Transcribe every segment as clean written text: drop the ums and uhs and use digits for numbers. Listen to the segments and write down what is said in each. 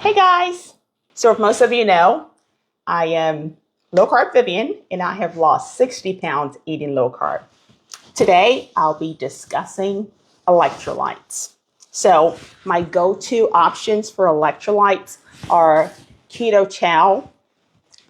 Hey guys! So if most of you know, I am low carb Vivian and I have lost 60 pounds eating low carb. Today, I'll be discussing electrolytes. So my go-to options for electrolytes are Keto Chow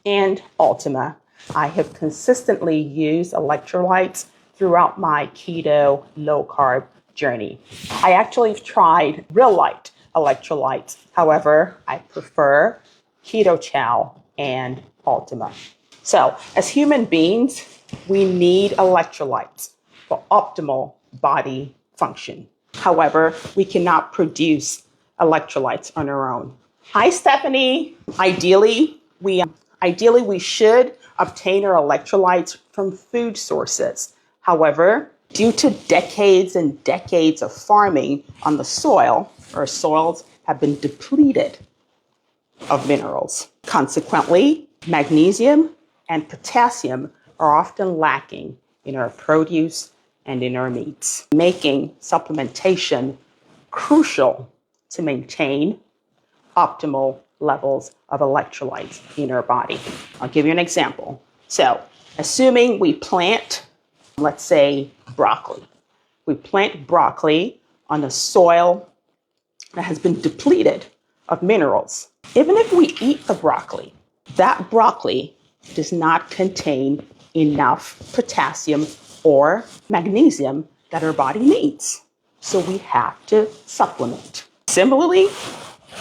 and Ultima. I have consistently used electrolytes throughout my keto low carb journey. I actually have tried real light electrolytes. However, I prefer Keto Chow and Ultima. So as human beings, we need electrolytes for optimal body function. However, we cannot produce electrolytes on our own. Hi, Stephanie. Ideally, we should obtain our electrolytes from food sources. However, due to decades and decades of farming on the soil, our soils have been depleted of minerals. Consequently, magnesium and potassium are often lacking in our produce and in our meats, making supplementation crucial to maintain optimal levels of electrolytes in our body. I'll give you an example. So, assuming we plant, let's say, broccoli. We plant broccoli on a soil that has been depleted of minerals. Even if we eat the broccoli, that broccoli does not contain enough potassium or magnesium that our body needs. So we have to supplement. Similarly,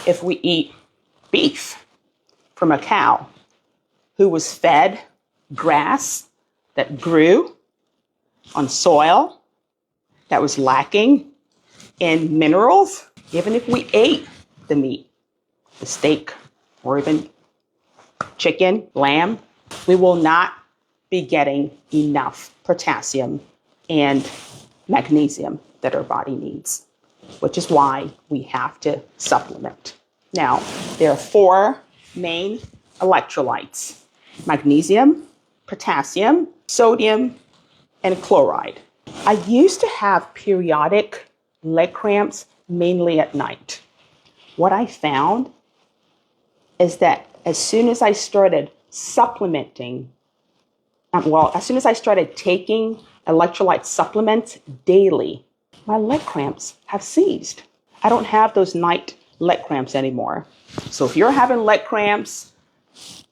if we eat beef from a cow who was fed grass that grew on soil that was lacking in minerals, even if we ate the meat, the steak, or even chicken, lamb, we will not be getting enough potassium and magnesium that our body needs, which is why we have to supplement. Now, there are four main electrolytes: magnesium, potassium, sodium, and chloride. I used to have periodic leg cramps, mainly at night. What I found is that as soon as I started supplementing, as soon as I started taking electrolyte supplements daily, my leg cramps have ceased. I don't have those night leg cramps anymore. So if you're having leg cramps,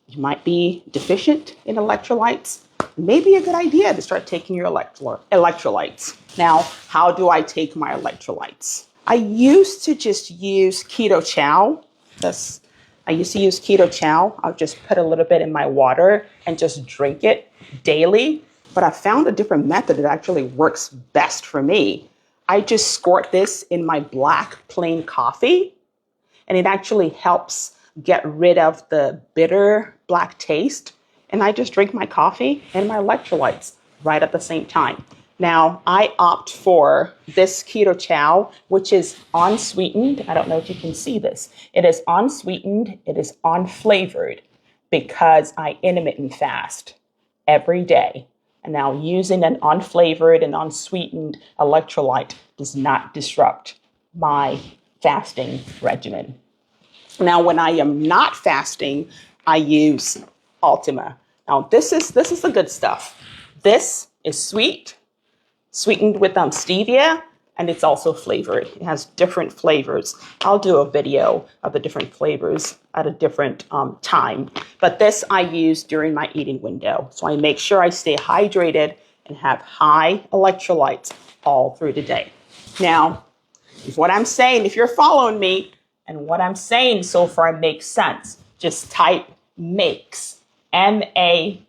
you might be deficient in electrolytes. It may be a good idea to start taking your electrolytes. Now, how do I take my electrolytes? I used to just use Keto Chow. I'll just put a little bit in my water and just drink it daily. But I found a different method that actually works best for me. I just squirt this in my black plain coffee, and it actually helps get rid of the bitter black taste. And I just drink my coffee and my electrolytes right at the same time. Now, I opt for this Keto Chow, which is unsweetened. I don't know if you can see this. It is unsweetened. It is unflavored because I intermittent fast every day. And now using an unflavored and unsweetened electrolyte does not disrupt my fasting regimen. Now, when I am not fasting, I use Ultima. Now, this is the good stuff. This is sweetened with stevia, and it's also flavored. It has different flavors. I'll do a video of the different flavors at a different time. But this I use during my eating window. So I make sure I stay hydrated and have high electrolytes all through the day. Now, if you're following me and what I'm saying so far makes sense, just type MAKES, M-A-K-E-S.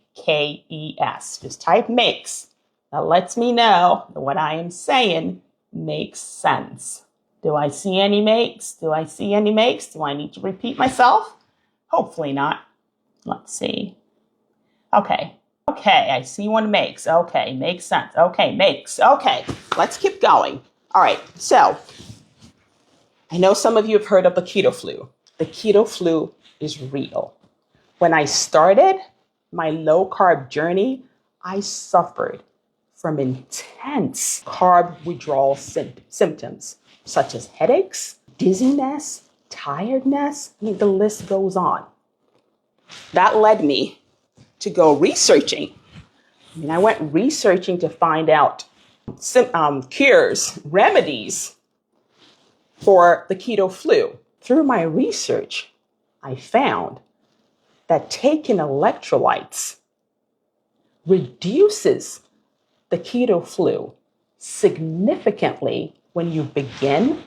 Just type MAKES. That lets me know that what I am saying makes sense. Do I see any makes? Do I need to repeat myself? Hopefully not. Let's see. Okay, I see one makes. Okay, makes sense. Okay, makes. Okay, let's keep going. All right, so I know some of you have heard of the keto flu. The keto flu is real. When I started my low carb journey, I suffered from intense carb withdrawal symptoms, such as headaches, dizziness, tiredness. I mean, the list goes on. That led me to go researching. I mean, I went researching to find out cures, remedies for the keto flu. Through my research, I found that taking electrolytes reduces the keto flu significantly when you begin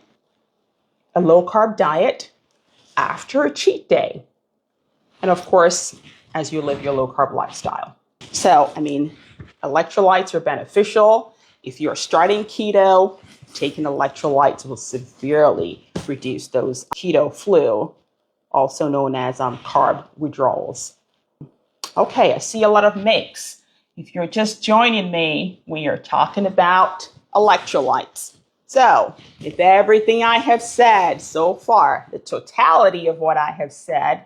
a low-carb diet after a cheat day. And of course, as you live your low-carb lifestyle. So, I mean, electrolytes are beneficial. If you're starting keto, taking electrolytes will severely reduce those keto flu, also known as carb withdrawals. Okay, I see a lot of makes. If you're just joining me, we are talking about electrolytes. So, if everything I have said so far, the totality of what I have said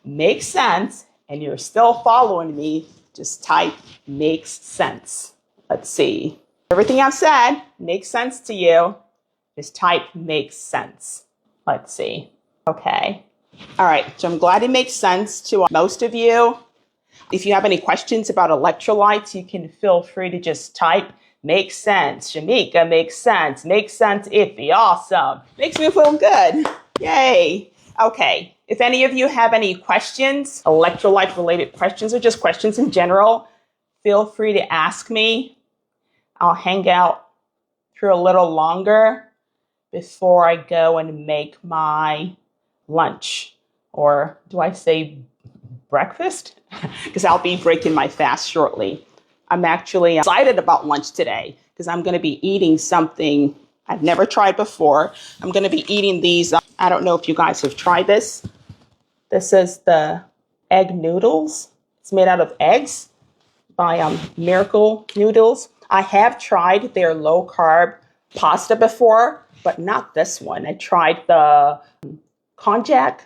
makes sense, and you're still following me, just type makes sense. Let's see. Everything I've said makes sense to you. Just type makes sense. Let's see. Okay. All right. So I'm glad it makes sense to most of you. If you have any questions about electrolytes, you can feel free to just type makes sense. Shamika makes sense. Makes sense iffy. Awesome. Makes me feel good. Yay. Okay. If any of you have any questions, electrolyte related questions, or just questions in general, feel free to ask me. I'll hang out for a little longer before I go and make my lunch. Or do I say breakfast? Because I'll be breaking my fast shortly. I'm actually excited about lunch today because I'm going to be eating something I've never tried before. I'm going to be eating these. I don't know if you guys have tried this. This is the egg noodles. It's made out of eggs by Miracle Noodles. I have tried their low carb pasta before, but not this one. I tried the konjac,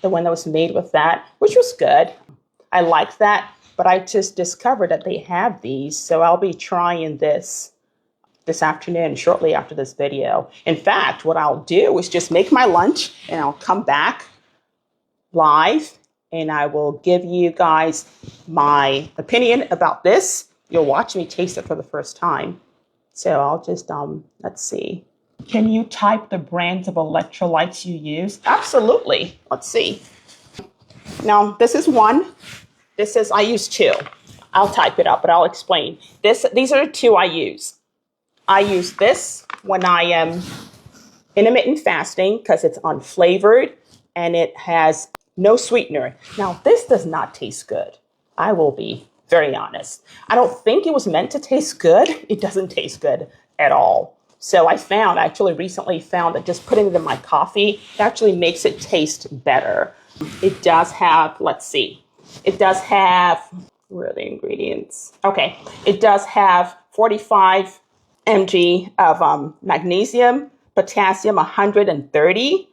the one that was made with that, which was good. I liked that, but I just discovered that they have these, so I'll be trying this afternoon, shortly after this video. In fact, what I'll do is just make my lunch, and I'll come back live, and I will give you guys my opinion about this. You'll watch me taste it for the first time. So I'll just, let's see. Can you type the brands of electrolytes you use? Absolutely. Let's see. Now, this is one. I use two. I'll type it up, but I'll explain. These are the two I use. I use this when I am intermittent fasting because it's unflavored and it has no sweetener. Now, this does not taste good. I will be very honest. I don't think it was meant to taste good. It doesn't taste good at all. So I actually recently found that just putting it in my coffee actually makes it taste better. It does have, let's see. It does have, where are the ingredients? Okay. It does have 45 mg of magnesium, potassium 130,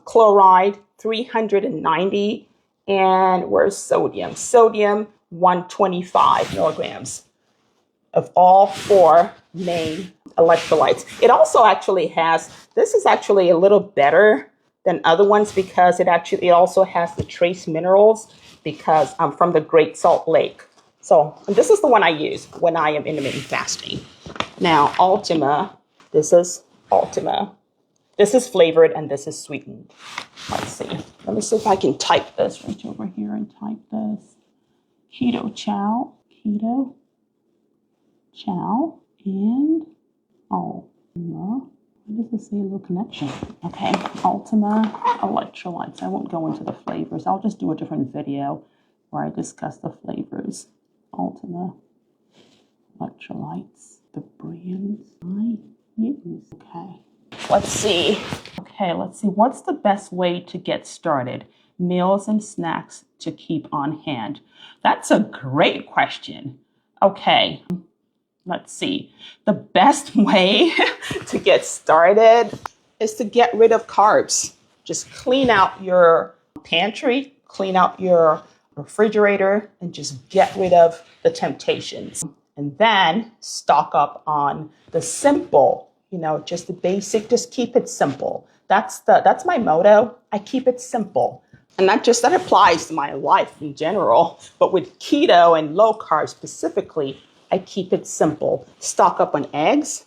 chloride 390, and where's sodium? Sodium 125 milligrams of all four main electrolytes. It also actually has, this is actually a little better than other ones because it also has the trace minerals because I'm from the Great Salt Lake. So this is the one I use when I am intermittent fasting. Now, Ultima, this is Ultima. This is flavored and this is sweetened. Let's see. Let me see if I can type this right over here and type this. Keto Chow. Keto Chow and Ultima. What does it say? A little connection. Okay. Ultima electrolytes. I won't go into the flavors. I'll just do a different video where I discuss the flavors. Ultima electrolytes. The brands I use. Okay. Let's see. Okay, let's see. What's the best way to get started? Meals and snacks to keep on hand. That's a great question. Okay, let's see. The best way to get started is to get rid of carbs. Just clean out your pantry, clean out your refrigerator, and just get rid of the temptations. And then stock up on the simple, just the basic, just keep it simple. That's my motto. I keep it simple. And that applies to my life in general. But with keto and low carb specifically, I keep it simple. Stock up on eggs,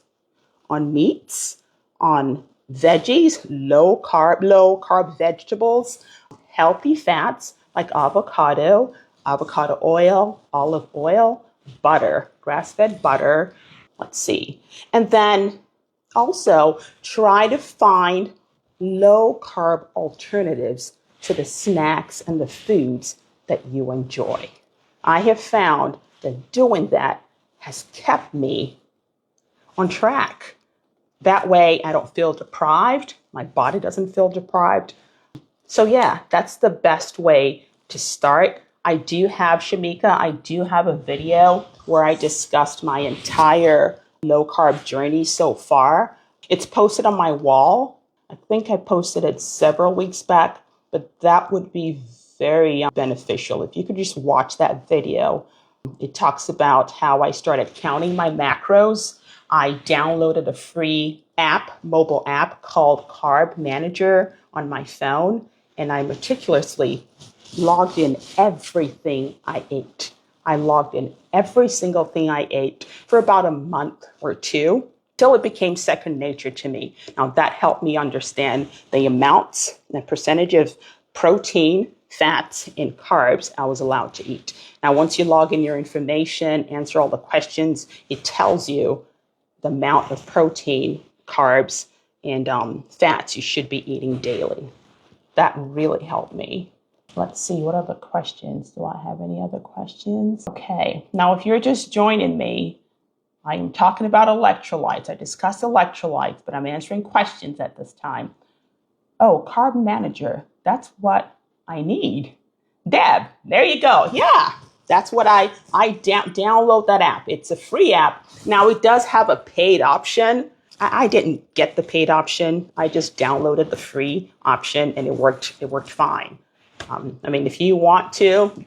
on meats, on veggies, low carb vegetables, healthy fats like avocado, avocado oil, olive oil, butter, grass-fed butter. Let's see. And then also try to find low carb alternatives to the snacks and the foods that you enjoy. I have found that doing that has kept me on track. That way I don't feel deprived. My body doesn't feel deprived. So yeah, that's the best way to start. I do have a video where I discussed my entire low carb journey so far. It's posted on my wall. I think I posted it several weeks back, but that would be very beneficial if you could just watch that video. It talks about how I started counting my macros. I downloaded a free mobile app called Carb Manager on my phone, and I meticulously logged in everything I ate. I logged in every single thing I ate for about a month or two till it became second nature to me. Now that helped me understand the amounts, the percentage of protein, fats, and carbs I was allowed to eat. Now, once you log in your information, answer all the questions, it tells you the amount of protein, carbs, and fats you should be eating daily. That really helped me. Let's see, what other questions? Do I have any other questions? Okay, now if you're just joining me, I am talking about electrolytes. I discussed electrolytes, but I'm answering questions at this time. Oh, Carb Manager, that's what I need. Deb, there you go. Yeah, that's what I download that app. It's a free app. Now it does have a paid option. I didn't get the paid option. I just downloaded the free option and it worked fine. If you want to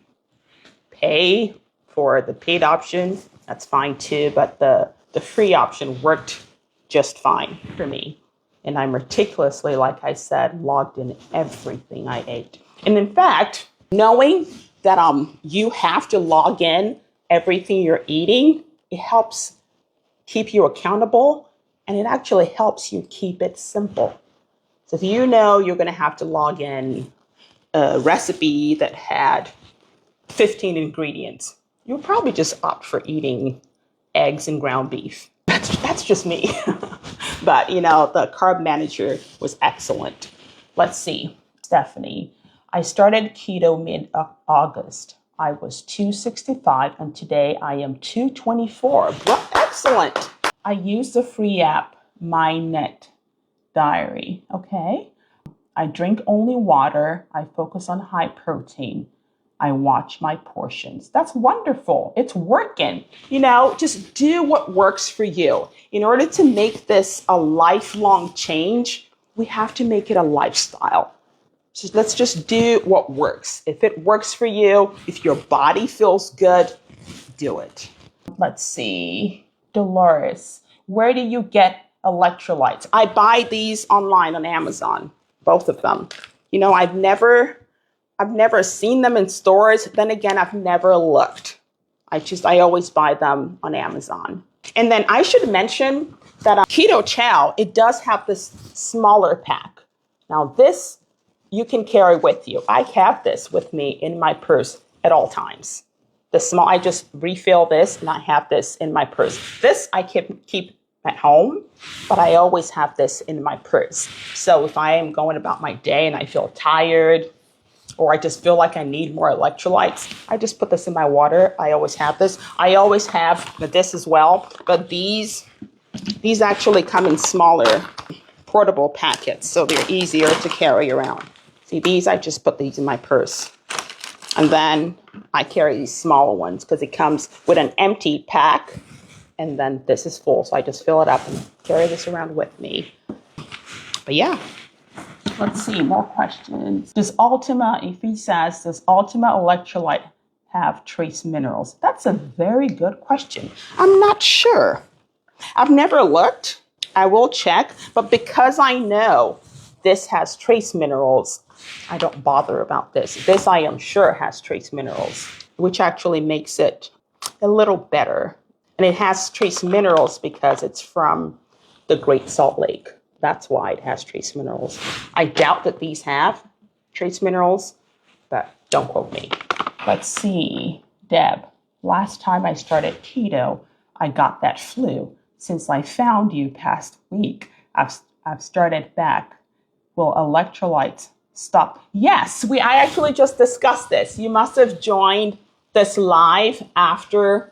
pay for the paid option, that's fine too, but the free option worked just fine for me. And I meticulously, like I said, logged in everything I ate. And in fact, knowing that you have to log in everything you're eating, it helps keep you accountable, and it actually helps you keep it simple. So if you know you're going to have to log in a recipe that had 15 ingredients, you'll probably just opt for eating eggs and ground beef. That's just me. But, the Carb Manager was excellent. Let's see. Stephanie, I started keto mid-August. I was 265 and today I am 224. Well, excellent. I used the free app, My Net Diary. Okay. I drink only water. I focus on high protein. I watch my portions. That's wonderful. It's working. Just do what works for you. In order to make this a lifelong change, we have to make it a lifestyle. So let's just do what works. If it works for you, if your body feels good, do it. Let's see. Dolores, where do you get electrolytes? I buy these online on Amazon, both of them. I've never seen them in stores. Then again, I've never looked. I always buy them on Amazon. And then I should mention that Keto Chow, it does have this smaller pack. Now this you can carry with you. I have this with me in my purse at all times. I just refill this and I have this in my purse. This I keep at home, but I always have this in my purse. So if I am going about my day and I feel tired, or I just feel like I need more electrolytes, I just put this in my water. I always have this. I always have this as well, but these actually come in smaller portable packets, so they're easier to carry around. See, I just put these in my purse. And then I carry these smaller ones because it comes with an empty pack, and then this is full, so I just fill it up and carry this around with me. But yeah. Let's see, more questions. Does Ultima Electrolyte have trace minerals? That's a very good question. I'm not sure. I've never looked. I will check. But because I know this has trace minerals, I don't bother about this. This, I am sure, has trace minerals, which actually makes it a little better. And it has trace minerals because it's from the Great Salt Lake. That's why it has trace minerals. I doubt that these have trace minerals, but don't quote me. Let's see, Deb. Last time I started keto, I got that flu. Since I found you past week, I've started back. Will electrolytes stop? Yes, I actually just discussed this. You must have joined this live after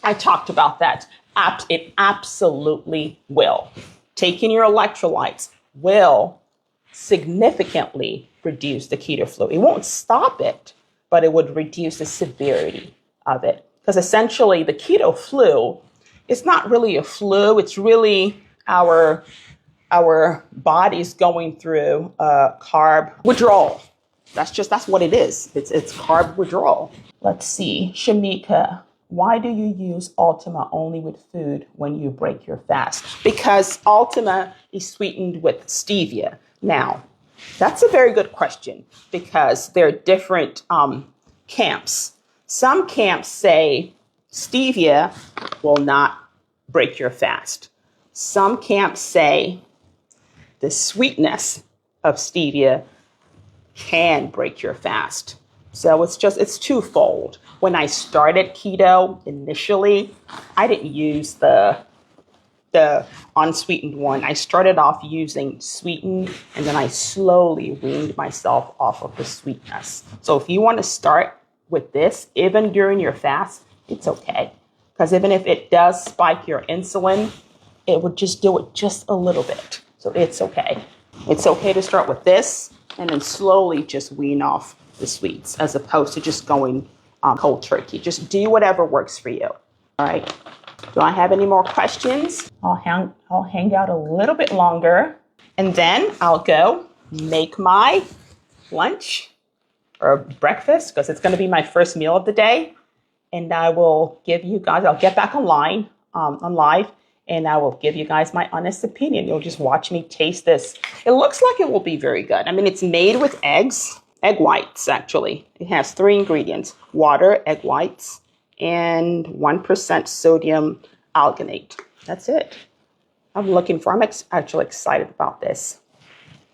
I talked about that. It absolutely will. Taking your electrolytes will significantly reduce the keto flu. It won't stop it, but it would reduce the severity of it. Because essentially the keto flu is not really a flu. It's really our body's going through carb withdrawal. That's what it is. It's carb withdrawal. Let's see, Shamika, why do you use Ultima only with food when you break your fast? Because Ultima is sweetened with stevia. Now, that's a very good question because there are different camps. Some camps say stevia will not break your fast. Some camps say the sweetness of stevia can break your fast. So it's twofold. When I started keto initially, I didn't use the unsweetened one. I started off using sweetened, and then I slowly weaned myself off of the sweetness. So if you want to start with this, even during your fast, it's okay. Because even if it does spike your insulin, it would just do it just a little bit. So it's okay. It's okay to start with this and then slowly just wean off the sweets as opposed to just going cold turkey. Just do whatever works for you. All right. Do I have any more questions? I'll hang out a little bit longer and then I'll go make my lunch or breakfast because it's going to be my first meal of the day. And I will give you guys, I'll get back online, on live, and I will give you guys my honest opinion. You'll just watch me taste this. It looks like it will be very good. I mean, it's made with eggs, egg whites, actually. It has 3 ingredients: water, egg whites, and 1% sodium alginate. That's it. I'm actually excited about this.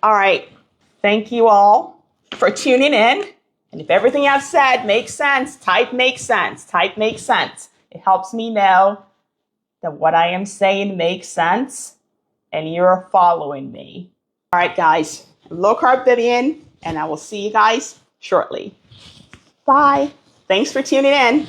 All right. Thank you all for tuning in. And if everything I've said makes sense, type makes sense. Type makes sense. It helps me know that what I am saying makes sense and you're following me. All right, guys. Low Carb Vivian, and I will see you guys shortly. Bye. Thanks for tuning in.